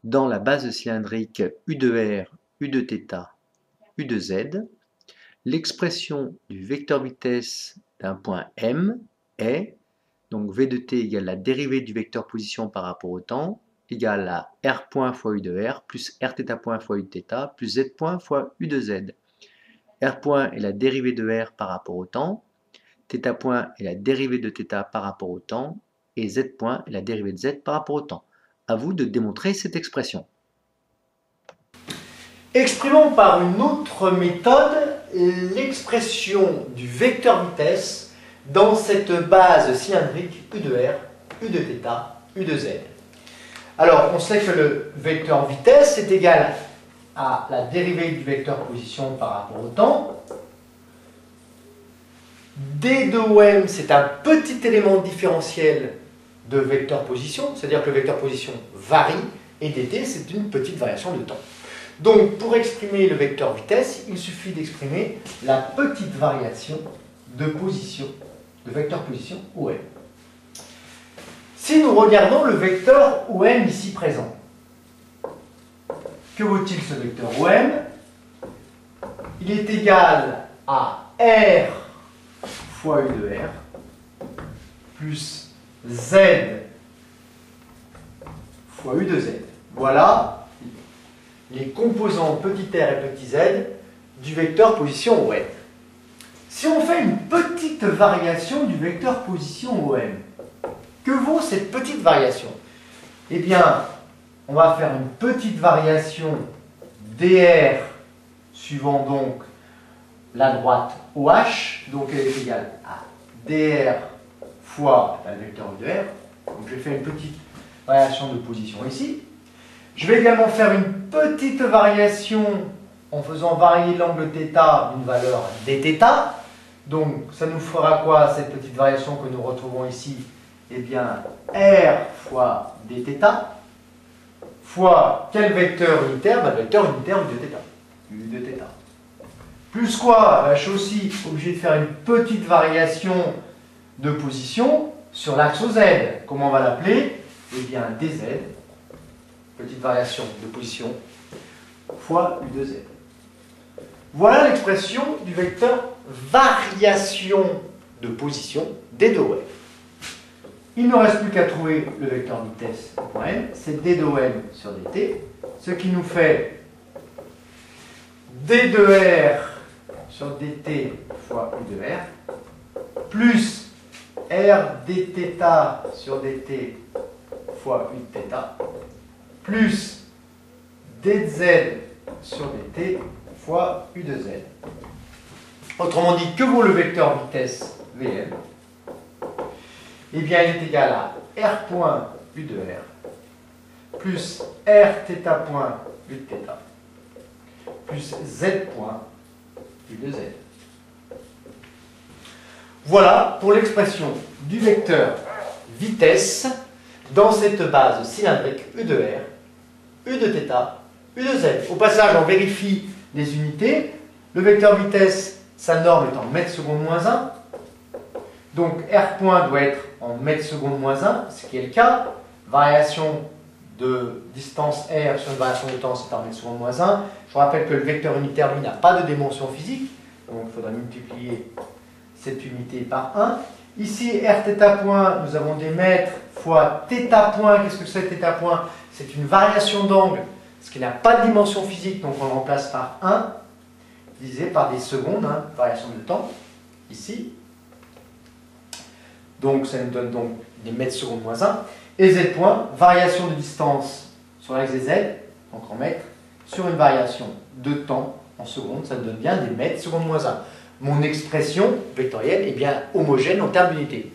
dans la base cylindrique U de R, U de θ, U de Z, l'expression du vecteur vitesse d'un point M est, donc V de t égale la dérivée du vecteur position par rapport au temps, égale à R point fois U de R, plus R θ point fois U de θ, plus Z point fois U de Z. R point est la dérivée de R par rapport au temps, θ point est la dérivée de θ par rapport au temps, et Z point est la dérivée de Z par rapport au temps. À vous de démontrer cette expression. Exprimons par une autre méthode l'expression du vecteur vitesse dans cette base cylindrique U de R, U de θ, U de Z. Alors, on sait que le vecteur vitesse est égal à la dérivée du vecteur position par rapport au temps. D de OM, c'est un petit élément différentiel de vecteur position, c'est-à-dire que le vecteur position varie, et dt, c'est une petite variation de temps. Donc, pour exprimer le vecteur vitesse, il suffit d'exprimer la petite variation de position, de vecteur position OM. Si nous regardons le vecteur OM ici présent, que vaut-il ce vecteur OM? Il est égal à R fois U de R plus Z fois U de Z. Voilà les composants petit r et petit z du vecteur position OM. Si on fait une petite variation du vecteur position OM, que vaut cette petite variation? Eh bien, on va faire une petite variation dr suivant donc la droite OH, donc elle est égale à dr fois le vecteur U de R. Donc je vais faire une petite variation de position ici. Je vais également faire une petite variation en faisant varier l'angle θ d'une valeur dθ. Donc ça nous fera quoi cette petite variation que nous retrouvons ici? Eh bien R fois dθ fois quel vecteur unitaire? Le vecteur unitaire U de θ. Plus quoi? Je suis aussi obligé de faire une petite variation de position sur l'axe Z. Comment on va l'appeler? Eh bien dz, petite variation de position, fois U de Z. Voilà l'expression du vecteur variation de position d de OM. Il ne reste plus qu'à trouver le vecteur vitesse M, c'est d de OM sur dt, ce qui nous fait d de R sur dt fois U de R, plus R dθ sur dt fois U de θ, plus dz sur dt fois U de Z. Autrement dit, que vaut le vecteur vitesse Vm? Eh bien, il est égal à R point U de R plus R θ point U de θ plus Z point U de Z. Voilà pour l'expression du vecteur vitesse dans cette base cylindrique U de R, U de θ, U de Z. Au passage, on vérifie les unités. Le vecteur vitesse, sa norme est en mètres secondes moins 1. Donc R point doit être en mètres secondes moins 1, ce qui est le cas. Variation de distance R sur une variation de temps, c'est en mètres secondes moins 1. Je vous rappelle que le vecteur unitaire, lui, n'a pas de dimension physique. Donc il faudra multiplier cette unité par 1. Ici, R θ point, nous avons des mètres fois θ point. Qu'est-ce que c'est θ point? C'est une variation d'angle, ce qui n'a pas de dimension physique, donc on le remplace par 1, divisé par des secondes, variation de temps, ici. Donc ça nous donne donc des mètres secondes moins 1. Et Z point, variation de distance sur l'axe des Z, donc en mètres, sur une variation de temps en secondes, ça nous donne bien des mètres secondes moins 1. Mon expression vectorielle est bien homogène en termes d'unité.